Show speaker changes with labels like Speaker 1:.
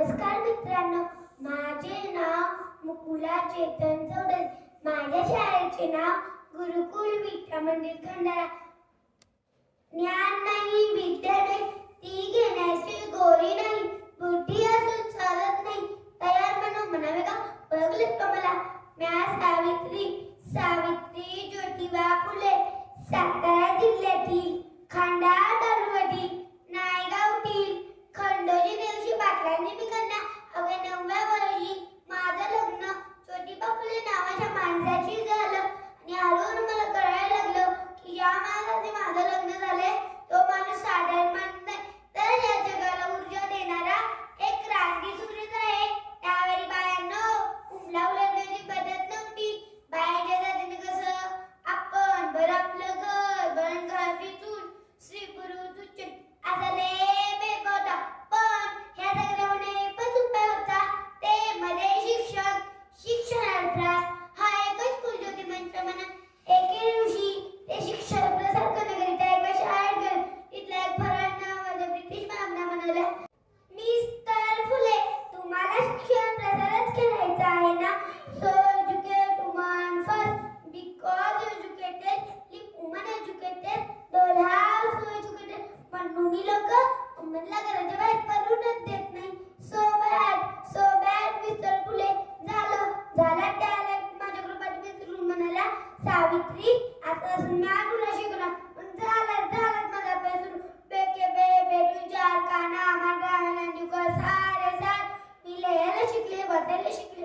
Speaker 1: नमस्कार मित्रांनो, माझे नाव मुकुला चेतन चौधरी. माझ्या शाळेचे नाव गुरुकुल विद्या मंदिर खंडाळा. ज्ञान नाही, विद्या नाही, ती घेण्याची गोरी नाही. बुद्धी असून चालत नाही, तयार म्हणून म्हणावे का ओळखले का मला? म्या सावित्री ज्योतिबा फुले, सातारा जिल्ह्यातील खंडाळा तालुक्यातील नायगावतील खंडोजी देवशी पाटलांनी मी कन्या. अवघ्या 9व्या वर्षी माझं लग्न ज्योतिबा फुले नावाच्या माणसाशी झालं आणि हळूहळू मला कळायला लागलं की ज्या माणसाचे माझं लग्न झाले तो माणूस साधारण माणूस नाही, तर या जगाला ऊर्जा देणारा एक क्रांती सूर्यच आहे. त्यावेळी बायांनो उमला उलटण्याची पद्धत नव्हती. बायांच्या जातीने कसं आपण बरं आपलं घर बरं घराची चूल श्री पुरुष उच्च असा लय बेप होता. पण ह्या सगळ्याने एकच उपाय होता, ते मध्ये शिक्षणाभ्यास हा एकच कुलज्योती मंत्र म्हणत एके दिवशी ते शिक्षण प्रसार करण्याकरिता एका शाळेत गेले. तिथला एक फराड नावाचा ब्रिटिश मामला म्हणाला, मिस्टर फुले, तुम्हाला शिक्षण प्रसारच करायचा आहे ना? So educate woman first, because educated live woman educated dole have so educated. पण तुम्ही लोक वुमनला घराच्या बाहेर पडूनच देत नाही. So bad mister Phule. झाला त्याला माझ्या ग्रुपात मित्र म्हणाला, सावित्री आता म्या तुला शिकवणार. झाला माझा अभ्यास सुरू. बेके बे बेडू चार काना माझा सारे सार मी लिहायला शिकले, वाचायला शिकले.